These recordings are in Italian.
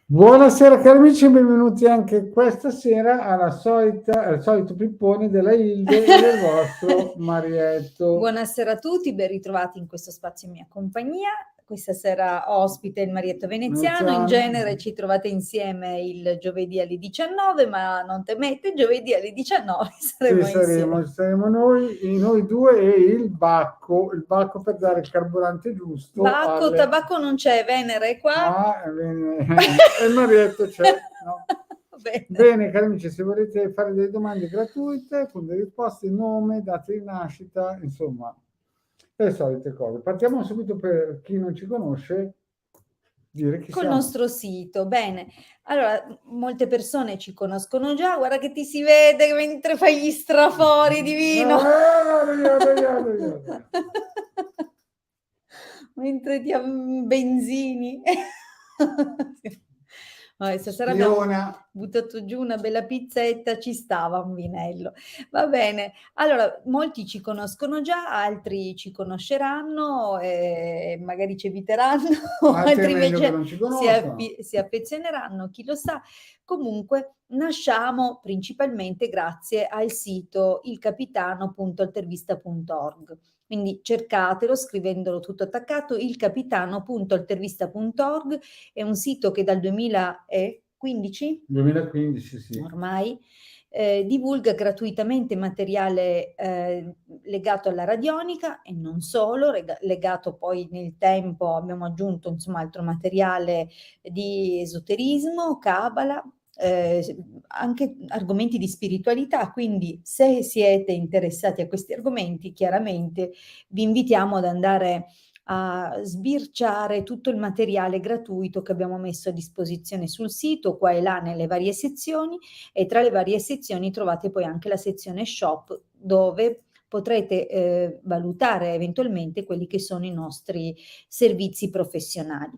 Buonasera cari amici, benvenuti anche questa sera al solito pippone della Ilde e del vostro Marietto. Buonasera a tutti, ben ritrovati in questo spazio in mia compagnia. Questa sera ospite il Marietto Veneziano. In genere ci trovate insieme il giovedì alle 19, ma non temete, giovedì alle 19 saremo insieme. Saremo noi due e il Bacco per dare il carburante giusto Tabacco non c'è, Venere è qua. bene. E il Marietto c'è, no? Bene. Bene, cari amici, se volete fare delle domande gratuite, con delle risposte, nome, data di nascita, insomma, le solite cose. Partiamo subito per chi non ci conosce, dire chi Col siamo. nostro sito. Bene, allora molte persone ci conoscono già, guarda che ti si vede mentre fai gli strafori di vino. Mentre ti benzini. Vabbè, stasera abbiamo buttato giù una bella pizzetta, ci stava un vinello. Va bene, allora molti ci conoscono già, altri ci conosceranno, magari ci eviteranno, altri invece si affezioneranno, chi lo sa. Comunque nasciamo principalmente grazie al sito ilcapitano.altervista.org. Quindi cercatelo scrivendolo tutto attaccato, ilcapitano.altervista.org, è un sito che dal 2015 sì. Ormai divulga gratuitamente materiale legato alla radionica e non solo, legato poi nel tempo abbiamo aggiunto insomma altro materiale di esoterismo, cabala, anche argomenti di spiritualità, quindi se siete interessati a questi argomenti chiaramente vi invitiamo ad andare a sbirciare tutto il materiale gratuito che abbiamo messo a disposizione sul sito, qua e là nelle varie sezioni, e tra le varie sezioni trovate poi anche la sezione shop dove potrete valutare eventualmente quelli che sono i nostri servizi professionali.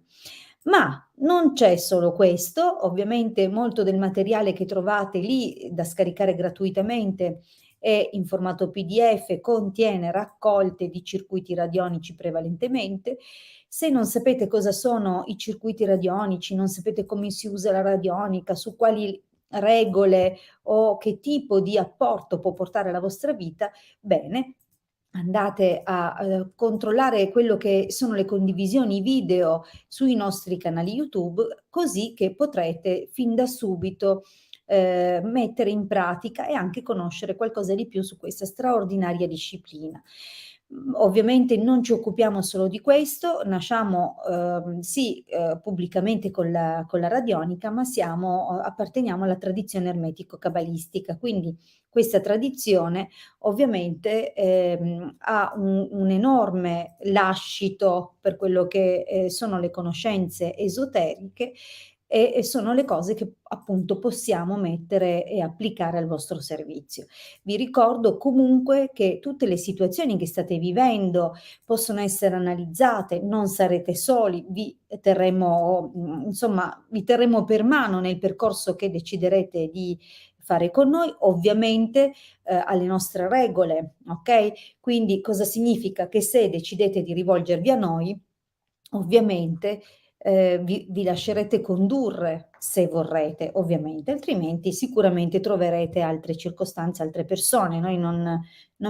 Ma non c'è solo questo, ovviamente molto del materiale che trovate lì da scaricare gratuitamente è in formato PDF, contiene raccolte di circuiti radionici prevalentemente. Se non sapete cosa sono i circuiti radionici, non sapete come si usa la radionica, su quali regole o che tipo di apporto può portare alla vostra vita, bene, andate a controllare quello che sono le condivisioni video sui nostri canali YouTube, così che potrete fin da subito mettere in pratica e anche conoscere qualcosa di più su questa straordinaria disciplina. Ovviamente non ci occupiamo solo di questo, nasciamo pubblicamente con la radionica, ma apparteniamo alla tradizione ermetico-cabalistica, quindi questa tradizione ovviamente ha un enorme lascito per quello che sono le conoscenze esoteriche e sono le cose che appunto possiamo mettere e applicare al vostro servizio. Vi ricordo comunque che tutte le situazioni che state vivendo possono essere analizzate, non sarete soli, vi terremo per mano nel percorso che deciderete di fare con noi, ovviamente alle nostre regole, ok? Quindi cosa significa? Che se decidete di rivolgervi a noi, ovviamente vi lascerete condurre se vorrete, ovviamente, altrimenti sicuramente troverete altre circostanze, altre persone. Noi non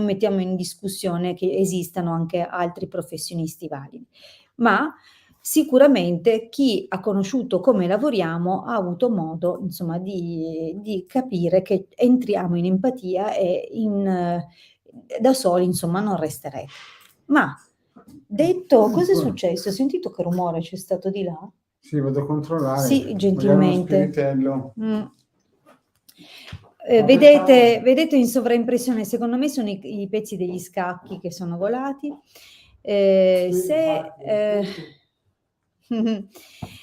mettiamo in discussione che esistano anche altri professionisti validi, ma sicuramente chi ha conosciuto come lavoriamo ha avuto modo, insomma, di capire che entriamo in empatia e da soli, insomma, non resterete. Ma detto, cosa è successo? Ho sentito che rumore c'è stato di là? Sì, vado a controllare. Sì, gentilmente. Mm. Vedete in sovraimpressione, secondo me sono i pezzi degli scacchi che sono volati.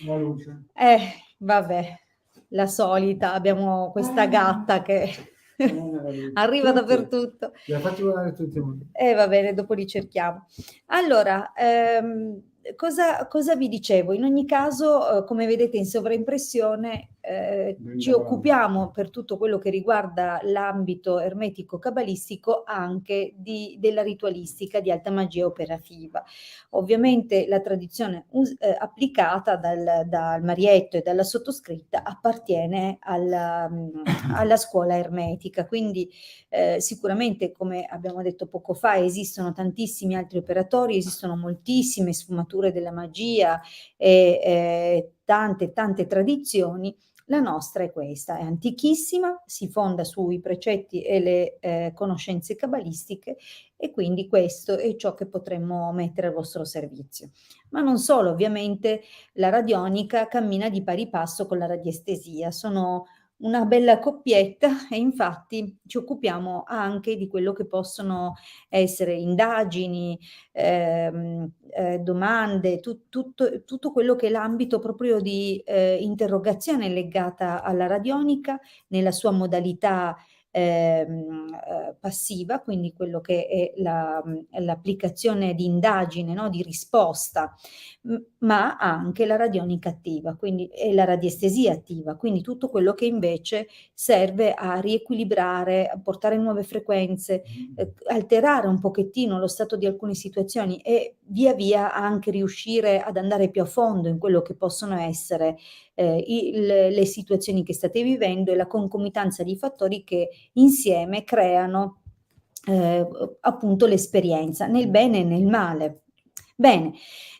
La luce. Vabbè, la solita, abbiamo questa gatta che arriva dappertutto. Li ha fatti volare tutti. Va bene, dopo li cerchiamo. Allora, cosa vi dicevo? In ogni caso, come vedete in sovraimpressione, ci occupiamo per tutto quello che riguarda l'ambito ermetico cabalistico anche della ritualistica di alta magia operativa. Ovviamente la tradizione applicata dal Marietto e dalla sottoscritta appartiene alla scuola ermetica, quindi sicuramente, come abbiamo detto poco fa, esistono tantissimi altri operatori, esistono moltissime sfumature della magia e tante tradizioni. La nostra è questa, è antichissima, si fonda sui precetti e le conoscenze cabalistiche, e quindi questo è ciò che potremmo mettere al vostro servizio. Ma non solo, ovviamente la radionica cammina di pari passo con la radiestesia, sono una bella coppietta, e infatti ci occupiamo anche di quello che possono essere indagini, domande, tutto quello che è l'ambito proprio di interrogazione legata alla radionica nella sua modalità passiva, quindi quello che è l'applicazione di indagine, no? Di risposta, ma anche la radionica attiva, quindi e la radiestesia attiva, quindi tutto quello che invece serve a riequilibrare, a portare nuove frequenze, alterare un pochettino lo stato di alcune situazioni e via via anche riuscire ad andare più a fondo in quello che possono essere le situazioni che state vivendo e la concomitanza di fattori che insieme creano appunto l'esperienza, nel bene e nel male. Bene,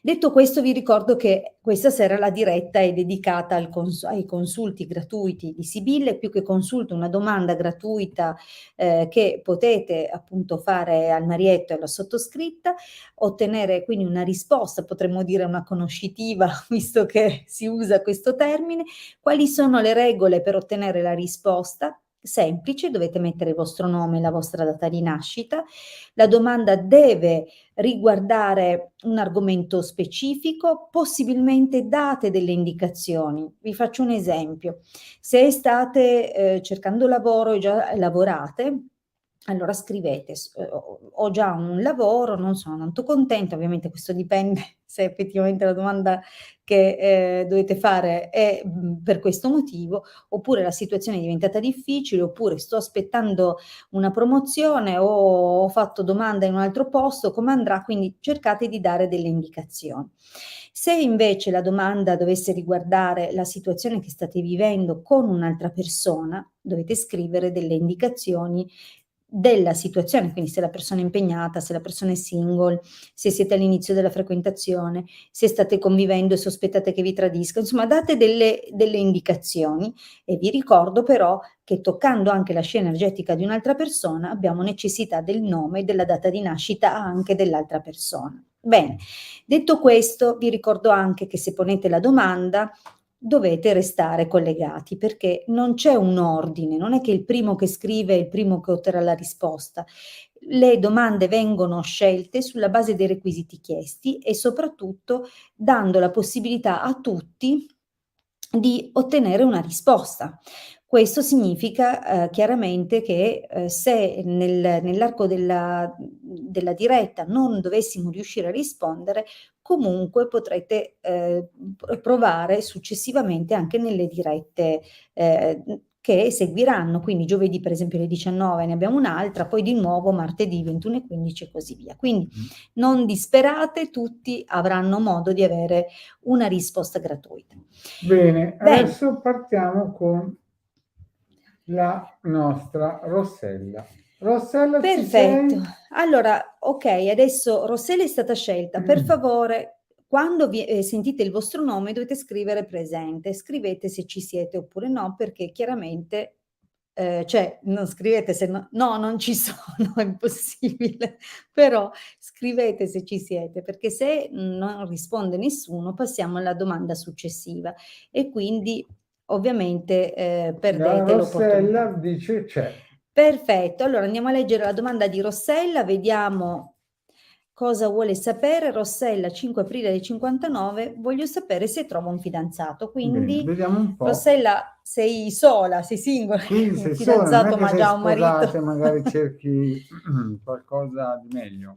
detto questo vi ricordo che questa sera la diretta è dedicata ai consulti gratuiti di Sibille, più che consulto una domanda gratuita che potete appunto fare al Marietto e alla sottoscritta, ottenere quindi una risposta, potremmo dire una conoscitiva, visto che si usa questo termine. Quali sono le regole per ottenere la risposta? Semplice, dovete mettere il vostro nome e la vostra data di nascita. La domanda deve riguardare un argomento specifico, possibilmente date delle indicazioni. Vi faccio un esempio. Se state cercando lavoro e già lavorate, allora scrivete, ho già un lavoro, non sono tanto contenta, ovviamente questo dipende se effettivamente la domanda che dovete fare è per questo motivo, oppure la situazione è diventata difficile, oppure sto aspettando una promozione o ho fatto domanda in un altro posto, come andrà? Quindi cercate di dare delle indicazioni. Se invece la domanda dovesse riguardare la situazione che state vivendo con un'altra persona, dovete scrivere delle indicazioni della situazione, quindi se la persona è impegnata, se la persona è single, se siete all'inizio della frequentazione, se state convivendo e sospettate che vi tradisca, insomma date delle indicazioni, e vi ricordo però che toccando anche la scena energetica di un'altra persona abbiamo necessità del nome e della data di nascita anche dell'altra persona. Bene, detto questo vi ricordo anche che se ponete la domanda dovete restare collegati, perché non c'è un ordine, non è che il primo che scrive è il primo che otterrà la risposta. Le domande vengono scelte sulla base dei requisiti chiesti e soprattutto dando la possibilità a tutti di ottenere una risposta. Questo significa chiaramente che se nell'arco della diretta non dovessimo riuscire a rispondere, comunque potrete provare successivamente anche nelle dirette che seguiranno, quindi giovedì per esempio alle 19 ne abbiamo un'altra, poi di nuovo martedì 21:15 e così via. Quindi non disperate, tutti avranno modo di avere una risposta gratuita. Bene, Bene. adesso partiamo con la nostra Rossella. Rossella, ci Perfetto. sei? Allora, ok, adesso Rossella è stata scelta. Per favore, quando sentite il vostro nome dovete scrivere presente. Scrivete se ci siete oppure no, perché chiaramente, cioè, non scrivete se no, non ci sono, è impossibile, però scrivete se ci siete, perché se non risponde nessuno passiamo alla domanda successiva e quindi ovviamente La perdete l'opportunità. Rossella dice c'è. Perfetto, allora andiamo a leggere la domanda di Rossella, vediamo cosa vuole sapere. Rossella, 5 aprile del 59, voglio sapere se trova un fidanzato. Bene, Quindi, vediamo un po'. Rossella, sei sola, sei singola, Quindi un sei sola, non è fidanzato che ma sei già un marito. sposata e magari cerchi qualcosa di meglio.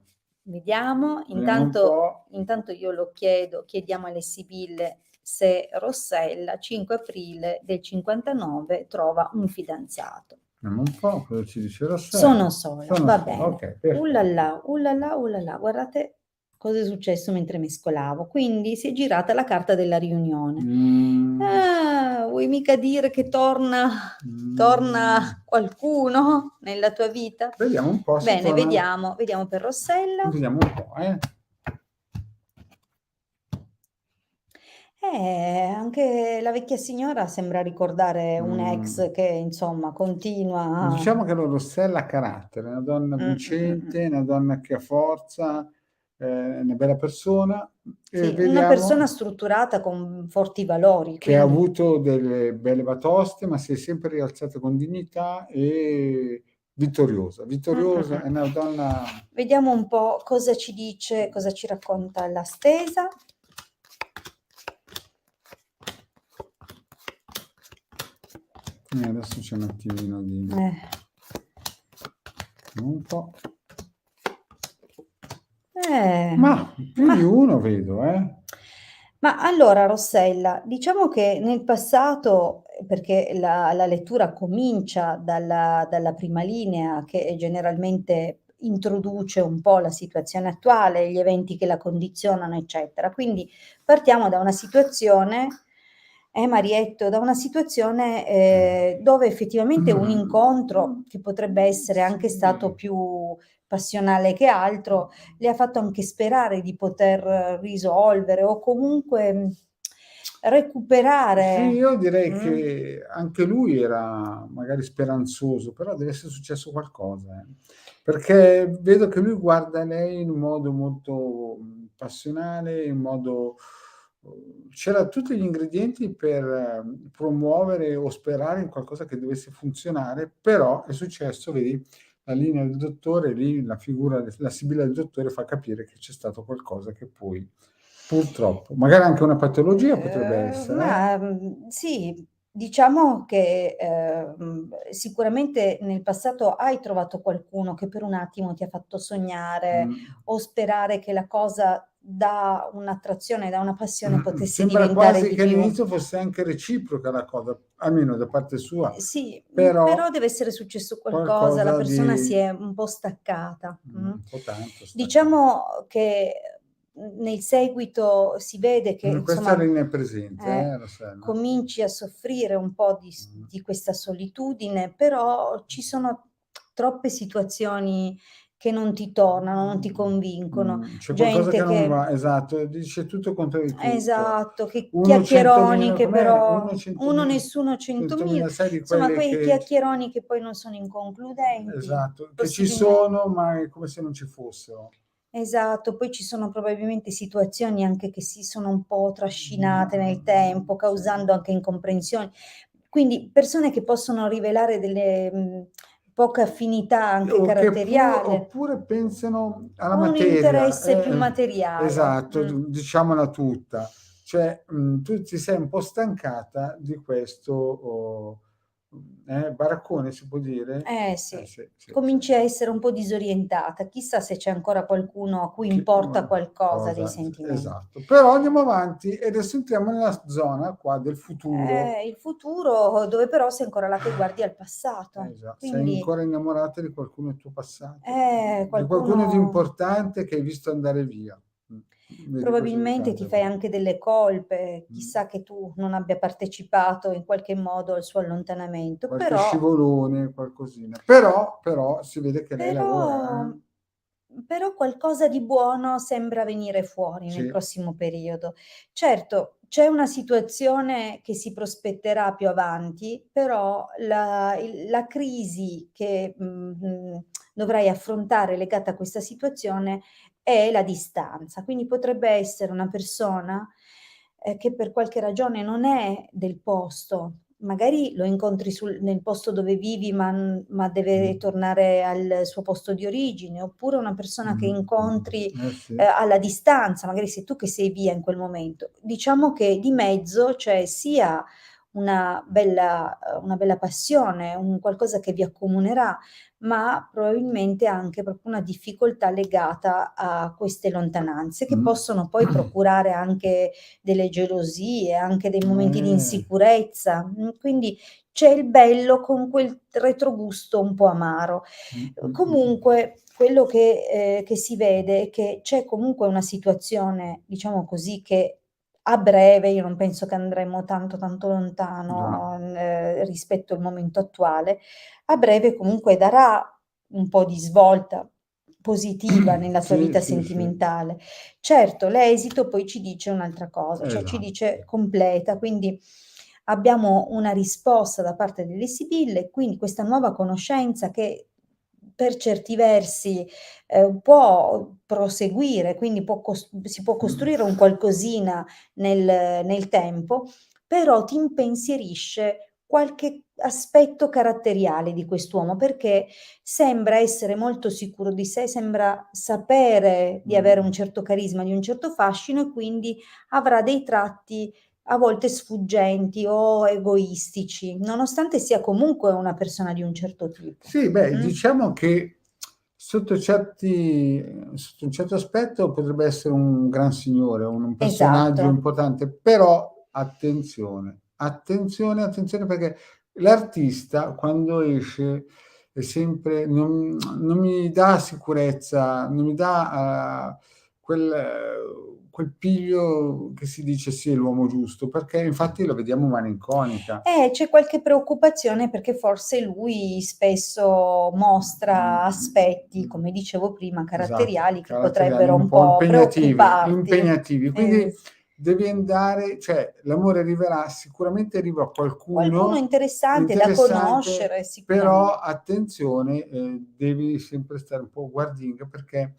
Vediamo, Vediamo un po'. intanto io chiediamo alle Sibille se Rossella, 5 aprile del 59, trova un fidanzato. Vediamo un po' cosa ci dice Rossella. Sono sola, va bene. Ok, perfetto. Ullala, ullala, ullala, guardate cosa è successo mentre mescolavo. Quindi si è girata la carta della riunione. Ah, vuoi mica dire che torna qualcuno nella tua vita? Vediamo un po'. Bene, vediamo per Rossella. Vediamo un po', Anche la vecchia signora sembra ricordare un ex che insomma continua. Diciamo che la Rossella ha carattere, è una donna vincente, una donna che ha forza, una bella persona. Sì, una persona strutturata con forti valori. Che ha avuto delle belle batoste, ma si è sempre rialzata con dignità e vittoriosa. È una donna. Vediamo un po' cosa ci dice, cosa ci racconta la stesa. Adesso c'è un attimino di. Un po'. Ma più di uno vedo, Ma allora, Rossella, diciamo che nel passato, perché la lettura comincia dalla prima linea, che generalmente introduce un po' la situazione attuale, gli eventi che la condizionano, eccetera. Quindi partiamo da una situazione, Marietto, da una situazione dove effettivamente un incontro, che potrebbe essere anche stato più passionale che altro, le ha fatto anche sperare di poter risolvere o comunque recuperare. Sì, io direi che anche lui era magari speranzoso, però deve essere successo qualcosa, perché vedo che lui guarda lei in un modo molto passionale, in modo. C'era tutti gli ingredienti per promuovere o sperare in qualcosa che dovesse funzionare, però è successo, vedi, la linea del dottore, lì la figura, la sibilla del dottore fa capire che c'è stato qualcosa che poi, purtroppo, magari anche una patologia potrebbe essere. Sì, diciamo che sicuramente nel passato hai trovato qualcuno che per un attimo ti ha fatto sognare o sperare che la cosa da un'attrazione, da una passione potesse diventare quasi di che più. all'inizio fosse anche reciproca la cosa, almeno da parte sua. Sì, però deve essere successo qualcosa, la persona si è un po' staccata. Un po' tanto staccata. Diciamo che nel seguito si vede che questa linea è presente, cominci a soffrire un po' di questa solitudine, però ci sono troppe situazioni che non ti tornano, non ti convincono. C'è qualcosa Gente che non va, esatto, dice tutto contro di tutto. Esatto, che Uno chiacchieroni 100.000, che però uno uno nessuno 100.000, sai di insomma quelli quei chiacchieroni che poi non sono inconcludenti. Esatto, che ci sono, ma è come se non ci fossero. Esatto, poi ci sono probabilmente situazioni anche che si sono un po' trascinate nel tempo, causando anche incomprensioni. Quindi persone che possono rivelare delle poca affinità anche caratteriale. Oppure pensano alla un materia. interesse più materiale. Esatto, diciamola tutta. Cioè, tu ti sei un po' stancata di questo baraccone, si può dire? Sì. Cominci a essere un po' disorientata. Chissà se c'è ancora qualcuno a cui importa qualcosa dei sentimenti. Esatto. Però andiamo avanti e adesso entriamo nella zona qua del futuro. Il futuro dove però sei ancora là che guardi al passato. Esatto. Quindi, sei ancora innamorata di qualcuno del tuo passato. Di qualcuno qualcuno di importante che hai visto andare via. Probabilmente ti fai anche delle colpe, chissà che tu non abbia partecipato in qualche modo al suo allontanamento. Qualche scivolone, qualcosina. Però si vede che lei lavora. Però qualcosa di buono sembra venire fuori nel prossimo periodo. Certo, c'è una situazione che si prospetterà più avanti, però la crisi che dovrai affrontare legata a questa situazione è la distanza. Quindi potrebbe essere una persona che per qualche ragione non è del posto, magari lo incontri nel posto dove vivi, ma deve tornare al suo posto di origine, oppure una persona che incontri alla distanza, magari sei tu che sei via in quel momento. Diciamo che di mezzo c'è sia una bella passione, un qualcosa che vi accomunerà, ma probabilmente anche proprio una difficoltà legata a queste lontananze che possono poi procurare anche delle gelosie, anche dei momenti di insicurezza. Quindi c'è il bello con quel retrogusto un po' amaro. Comunque quello che si vede è che c'è comunque una situazione, diciamo così, che a breve, io non penso che andremo tanto lontano, rispetto al momento attuale, a breve comunque darà un po' di svolta positiva nella tua Sì, vita sì, sì. sentimentale. Certo, l'esito poi ci dice un'altra cosa, cioè ci Esatto. dice completa, quindi abbiamo una risposta da parte delle Sibille, quindi questa nuova conoscenza che per certi versi può proseguire, quindi si può costruire un qualcosina nel tempo, però ti impensierisce qualche aspetto caratteriale di quest'uomo, perché sembra essere molto sicuro di sé, sembra sapere di avere un certo carisma, di un certo fascino e quindi avrà dei tratti a volte sfuggenti o egoistici, nonostante sia comunque una persona di un certo tipo. Sì, beh, diciamo che sotto un certo aspetto potrebbe essere un gran signore, un personaggio Esatto. importante, però attenzione perché l'artista quando esce è sempre, non mi dà sicurezza, non mi dà quel piglio che si dice sì, è l'uomo giusto, perché infatti lo vediamo malinconica. C'è qualche preoccupazione perché forse lui spesso mostra aspetti, come dicevo prima, Esatto, caratteriali che caratteriali potrebbero un un po' po' impegnativi, preoccuparti. impegnativi. Quindi devi andare, cioè l'amore arriverà, sicuramente arriva a Qualcuno qualcuno interessante da interessante, conoscere però sicuramente. attenzione, devi sempre stare un po' guardinga perché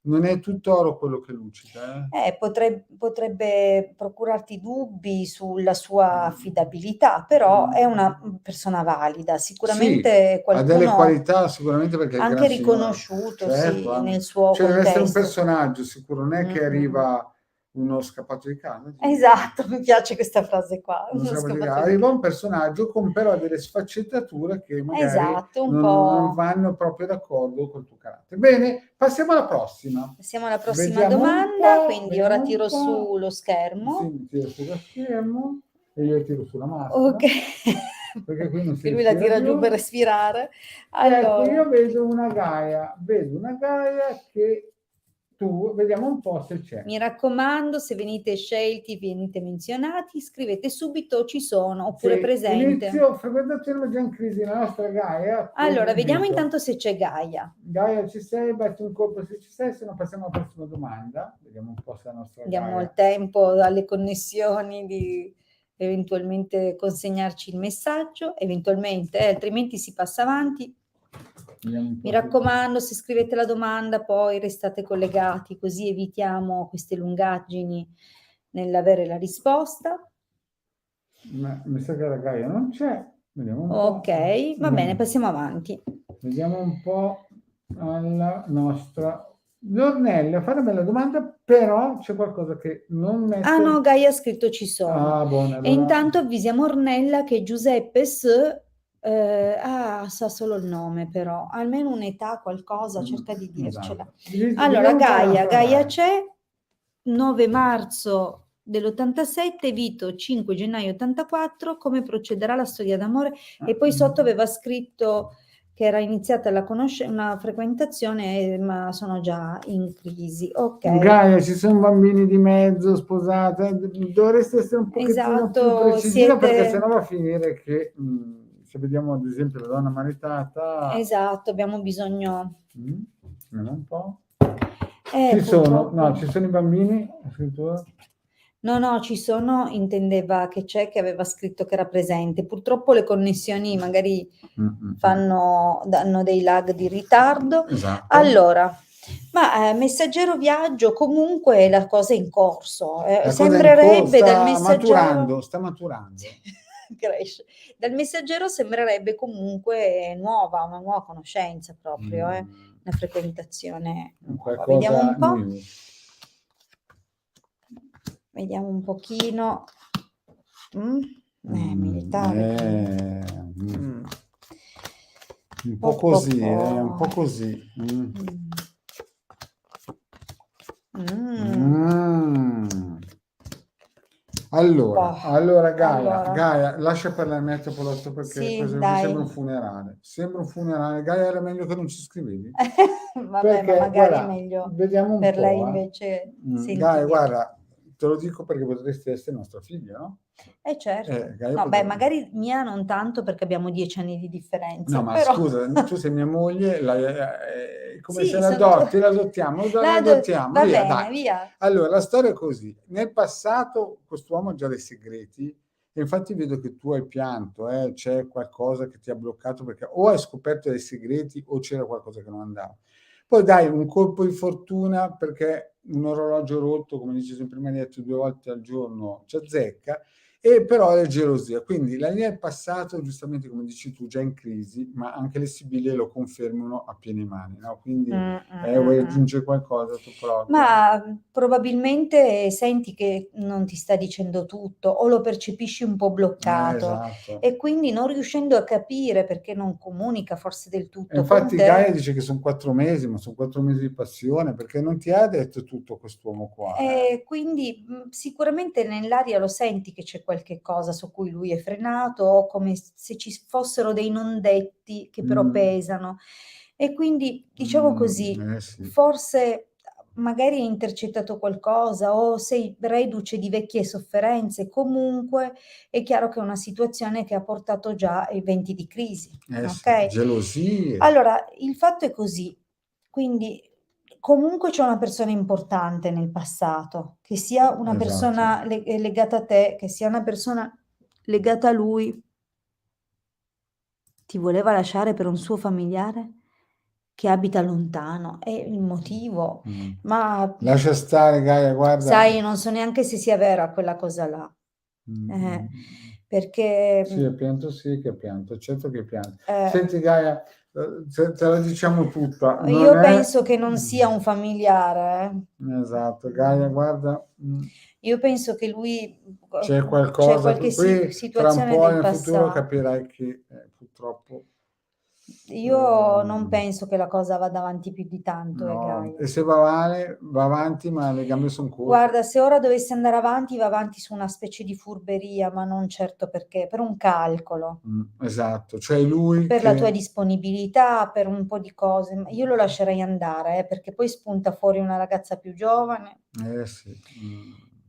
non è tutto oro quello che luccica, eh. Potrebbe procurarti dubbi sulla sua affidabilità, però è una persona valida, Sì, sicuramente ha delle qualcuno qualità sicuramente perché è il anche gran signore. riconosciuto, Certo, sì, anche. nel suo Cioè deve essere un contesto. personaggio sicuro, non è che Mh-mh. arriva uno scappato di casa, Esatto, mi piace questa frase qua, uno uno scappato di casa. scappato di Arriva ca un personaggio con però delle sfaccettature che magari esatto, un non po'. vanno proprio d'accordo col tuo carattere. Bene, passiamo alla prossima. Passiamo alla prossima Vediamo un domanda, po', quindi ora vediamo un tiro po'. su lo Sì, schermo. mi tiro sullo schermo e io tiro sulla maschera, Okay, perché qui non si che lui la respira tira giù per più. respirare. Ecco, Allora, io vedo una Gaia che tu, vediamo un po' se c'è. mi raccomando, se venite scelti, venite menzionati, scrivete subito "ci sono" Sì, oppure "presente". inizio frequentazione già in crisi, la nostra Gaia, Allora, come vediamo vedo. intanto se c'è Gaia. Gaia ci sei, batti un colpo se ci sei, se no passiamo alla prossima domanda. Vediamo un po' se la nostra Diamo il Gaia. tempo alle connessioni di eventualmente consegnarci il messaggio, eventualmente, altrimenti si passa avanti. Vediamo un Mi po' se... raccomando, se scrivete la domanda, poi restate collegati, così evitiamo queste lungaggini nell'avere la risposta. Ma mi sa che la Gaia non c'è. Vediamo un po'. Ok, va bene, passiamo avanti. Vediamo un po' alla nostra Ornella. Fare una bella domanda, però c'è qualcosa che non Ah no, mette... Gaia ha scritto ci sono. Ah, buono, E allora... intanto avvisiamo Ornella che Giuseppe sa solo il nome però, almeno un'età, qualcosa, cerca di dircela. Esatto. Allora, Vediamo un po' la nostra Gaia Gaia. c'è, 9 marzo dell'87, Vito 5 gennaio 84, come procederà la storia d'amore? E poi sotto aveva scritto che era iniziata una frequentazione, ma sono già in crisi. Ok. Gaia, ci sono bambini di mezzo, sposate, dovreste essere un pochettino più Esatto, precisina perché sennò siete va a finire che se vediamo ad esempio la donna maritata, esatto, abbiamo bisogno vediamo un po'. Ci sono, purtroppo. no, ci sono i bambini, ha scritto, No, ci sono, intendeva che c'è, che aveva scritto che era presente. Purtroppo le connessioni magari danno dei lag di ritardo. esatto. Allora, ma Messaggero Viaggio comunque la cosa è in corso. La cosa in Sembrerebbe dal sta Messaggero maturando. cresce. Dal Messaggero sembrerebbe comunque nuova, una nuova conoscenza proprio, una frequentazione nuova. Vediamo Qualcosa un po'. new. Vediamo un pochino. Militare. Un po' così, un po' così. Allora, Gaia, lascia parlare me Topolotto perché Sì, questo mi dai. sembra un funerale. Sembra un funerale. Gaia, era meglio che non ci scrivevi. Vabbè, Perché, ma magari guarda, è meglio vediamo un per po', lei invece Gaia, guarda, te lo dico perché potresti essere nostra figlia, no? Certo. Gaia No, beh, magari mia non tanto perché abbiamo 10 anni di differenza, No, ma però... scusa, tu sei mia moglie, come Sì, se sono l'adotti, l'adottiamo, l'adottiamo, va via, bene, dai. via. Allora, la storia è così. Nel passato quest'uomo ha già dei segreti e infatti vedo che tu hai pianto, c'è qualcosa che ti ha bloccato perché o hai scoperto dei segreti o c'era qualcosa che non andava. Poi dai un colpo di fortuna perché un orologio rotto, come dice sempre, mi hai detto 2 volte al giorno, ci azzecca. E però è gelosia, quindi la linea del passato, giustamente come dici tu, già in crisi, ma anche le sibille lo confermano a piene mani, no? Quindi vuoi aggiungere qualcosa tu proprio? Ma probabilmente senti che non ti sta dicendo tutto o lo percepisci un po' bloccato Esatto. e quindi non riuscendo a capire perché non comunica forse del tutto Infatti con te. Gaia dice che sono 4 mesi, ma sono 4 mesi di passione, perché non ti ha detto tutto quest'uomo qua. Quindi sicuramente nell'aria lo senti che c'è qualche cosa su cui lui è frenato, o come se ci fossero dei non detti che però pesano. E quindi, diciamo così, Sì. forse magari hai intercettato qualcosa o sei reduce di vecchie sofferenze, comunque è chiaro che è una situazione che ha portato già eventi di crisi, Sì, ok? gelosie. Allora, il fatto è così, quindi comunque c'è una persona importante nel passato, che sia una persona legata a te, che sia una persona legata a lui. Ti voleva lasciare per un suo familiare che abita lontano, è il motivo, ma Lascia stare Gaia, guarda. sai, non so neanche se sia vera quella cosa là, perché... Sì, è pianto, sì che è pianto, certo che è pianto. Senti Gaia, te la diciamo tutta. Io penso che non sia un familiare. Esatto, Gaia, guarda. Io penso che lui C'è c'è qualcosa, qualche qui tra un situazione po' del nel futuro passato. capirai che purtroppo... Io non penso che la cosa vada avanti più di tanto, no, Gaia. e se va male, va avanti, ma le gambe sono corte. Guarda, se ora dovesse andare avanti, va avanti su una specie di furberia, ma non certo perché, per un calcolo. Esatto, cioè lui Per che... la tua disponibilità, per un po' di cose. Ma io lo lascerei andare, perché poi spunta fuori una ragazza più giovane. Sì.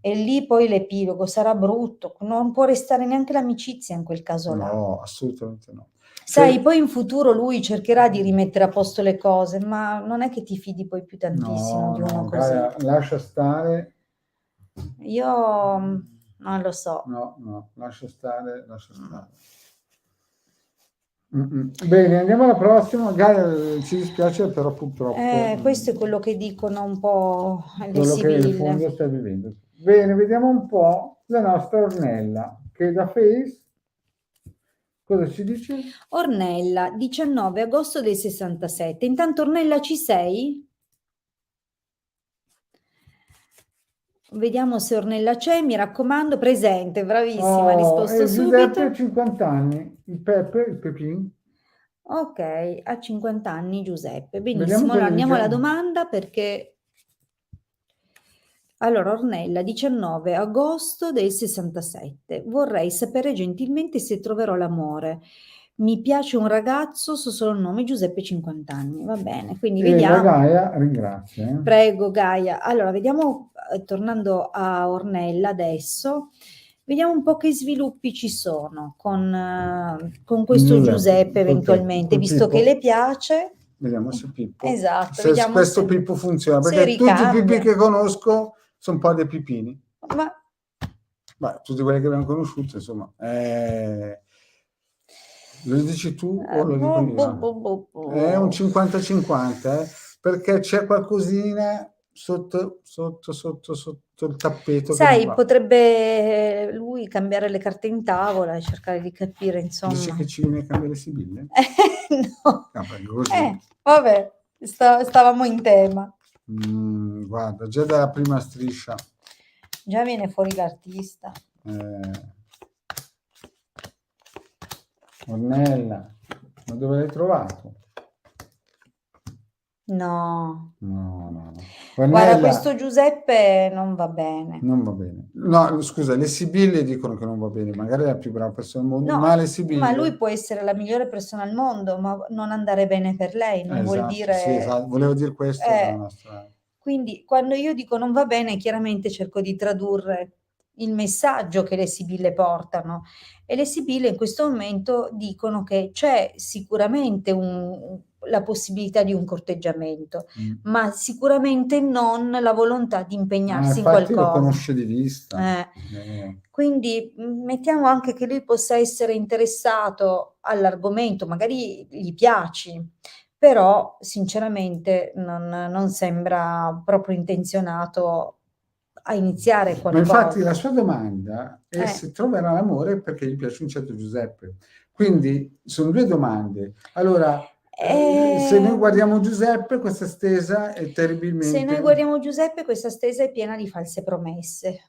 E lì poi l'epilogo sarà brutto, non può restare neanche l'amicizia in quel caso là. No, assolutamente no. Sai, poi in futuro lui cercherà di rimettere a posto le cose, ma non è che ti fidi poi più tantissimo di uno così. Gaia, lascia stare. Io non lo so. No, lascia stare, lascia stare. Bene, andiamo alla prossima. Gaia, ci dispiace, però purtroppo... questo è quello che dicono un po' le quello che in sibille. fondo stai vivendo. Bene, vediamo un po' la nostra Ornella, che da Face cosa ci dice? Ornella, 19 agosto del 67. Intanto Ornella ci sei? Vediamo se Ornella c'è, mi raccomando, presente, bravissima, ha risposto Giuseppe ha subito. 50 anni, il Peppe, il Pepin. Ok, ha 50 anni Giuseppe. Vediamo Benissimo, allora cosa andiamo alla dice. domanda perché... Allora, Ornella, 19 agosto del 67. Vorrei sapere gentilmente se troverò l'amore. Mi piace un ragazzo, so solo il nome, Giuseppe, 50 anni. Va bene, quindi E la vediamo. Gaia ringrazia. Prego, Gaia. Allora, vediamo, tornando a Ornella adesso, vediamo un po' che sviluppi ci sono con questo Giuseppe eventualmente, visto che le piace. Vediamo se Pippo. Esatto, Se vediamo questo se, Pippo funziona, se perché tutti i Pippi ricambia. che conosco sono un po' dei pipini. Ma Beh, tutti quelli che abbiamo conosciuto, insomma. Lo dici tu o lo dico io? È un 50-50, perché c'è qualcosina sotto il tappeto. sai, che non va. potrebbe lui cambiare le carte in tavola e cercare di capire, insomma. Dici che ci viene a cambiare le sibille? No. Perché così. Vabbè, stavamo in tema. Guarda, già dalla prima striscia. Già viene fuori l'artista. Ornella, ma dove l'hai trovato? No. No, no, no. Guarda, Ornella, questo Giuseppe non va bene. non va bene. No, scusa, le Sibille dicono che non va bene, magari è la più brava persona al mondo, No, ma le ma Sibille... lui può essere la migliore persona al mondo, ma non andare bene per lei non vuol Esatto, sì, dire... esatto. Volevo dire questo dalla Eh, nostra... quindi quando io dico non va bene, chiaramente cerco di tradurre il messaggio che le sibille portano e le sibille in questo momento dicono che c'è sicuramente la possibilità di un corteggiamento, ma sicuramente non la volontà di impegnarsi in infatti lo qualcosa. conosce di vista. Quindi mettiamo anche che lui possa essere interessato all'argomento, magari gli piaci, però sinceramente non sembra proprio intenzionato a iniziare Ma qualcosa. infatti la sua domanda è se troverà l'amore perché gli piace un certo Giuseppe. Quindi sono due domande. Allora, se noi guardiamo Giuseppe, questa stesa è terribilmente... Se noi guardiamo Giuseppe, questa stesa è piena di false promesse,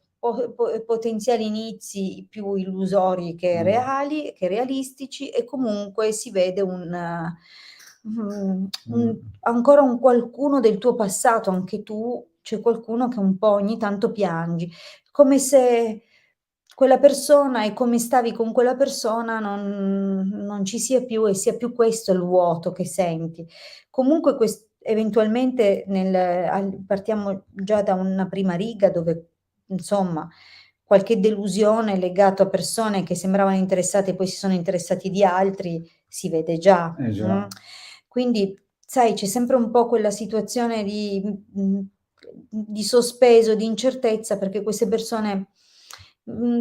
potenziali inizi più illusori che reali, che realistici, e comunque si vede ancora un qualcuno del tuo passato, anche tu, c'è qualcuno che un po' ogni tanto piangi, come se quella persona e come stavi con quella persona non ci sia più e sia più questo il vuoto che senti. Comunque eventualmente partiamo già da una prima riga dove insomma qualche delusione legato a persone che sembravano interessate e poi si sono interessati di altri si vede già. Quindi sai, c'è sempre un po' quella situazione di sospeso, di incertezza, perché queste persone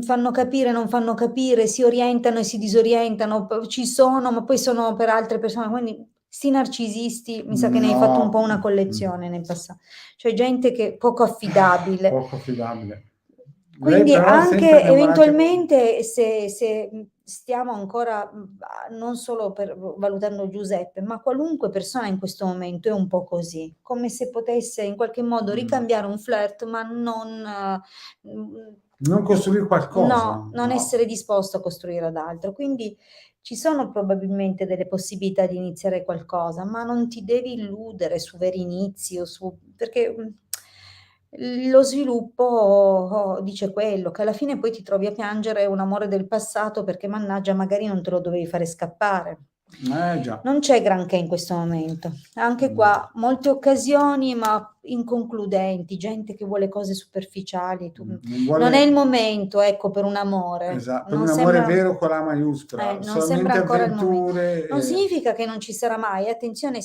fanno capire, non fanno capire, si orientano e si disorientano, ci sono, ma poi sono per altre persone. Quindi sti narcisisti, mi sa che ne hai fatto un po' una collezione nel passato. Cioè gente che è poco affidabile. Poco affidabile. Quindi anche eventualmente se stiamo ancora non solo valutando Giuseppe, ma qualunque persona in questo momento è un po' così, come se potesse in qualche modo ricambiare un flirt, ma non costruire qualcosa. No, non essere disposto a costruire ad altro. Quindi ci sono probabilmente delle possibilità di iniziare qualcosa, ma non ti devi illudere su veri inizi perché lo sviluppo dice quello, che alla fine poi ti trovi a piangere un amore del passato perché mannaggia, magari non te lo dovevi fare scappare. Già. Non c'è granché in questo momento. Anche qua molte occasioni, ma inconcludenti, gente che vuole cose superficiali. Non è il momento, ecco, per un amore. Esatto, per un amore vero con la maiuscola, non sembra solamente ancora il momento. avventure. Non significa che non ci sarà mai, attenzione,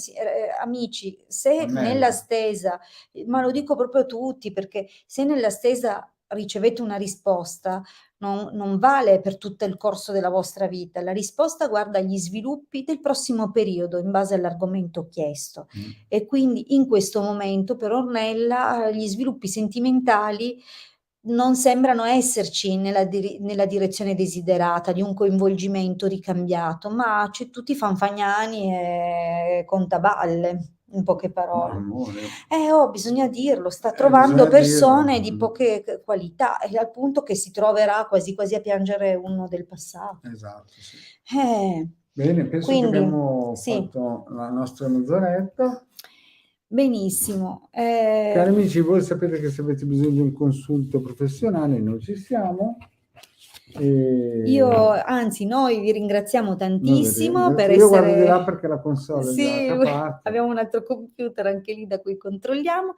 amici, se nella stesa, ma lo dico proprio a tutti, perché se nella stesa ricevete una risposta, non vale per tutto il corso della vostra vita. La risposta guarda gli sviluppi del prossimo periodo in base all'argomento chiesto. E quindi in questo momento per Ornella gli sviluppi sentimentali non sembrano esserci nella direzione desiderata, di un coinvolgimento ricambiato, ma c'è tutti fanfagnani e contaballe, in poche parole. Bisogna dirlo, sta trovando persone di poche qualità, e al punto che si troverà quasi quasi a piangere uno del passato. Esatto, sì. Bene, penso che abbiamo fatto la nostra mezz'oretta. Benissimo. Cari amici, voi sapete che se avete bisogno di un consulto professionale noi ci siamo. Anzi, noi vi ringraziamo tantissimo per Io guardo di essere... là perché la console è già capace. Abbiamo un altro computer anche lì da cui controlliamo.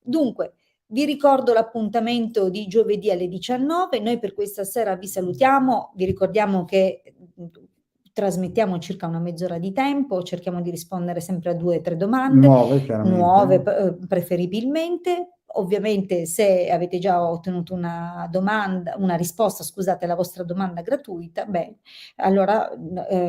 Dunque, vi ricordo l'appuntamento di giovedì alle 19. Noi per questa sera vi salutiamo. Vi ricordiamo che trasmettiamo circa una mezz'ora di tempo, cerchiamo di rispondere sempre a 2 o 3 domande. Nuove preferibilmente. Ovviamente se avete già ottenuto una risposta, scusate, alla vostra domanda gratuita, beh, allora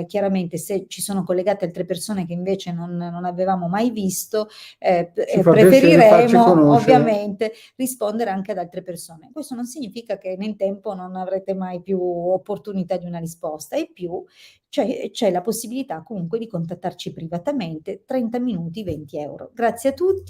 chiaramente se ci sono collegate altre persone che invece non avevamo mai visto, preferiremo ovviamente rispondere anche ad altre persone. Questo non significa che nel tempo non avrete mai più opportunità di una risposta, e più c'è la possibilità comunque di contattarci privatamente, 30 minuti, 20 euro. Grazie a tutti.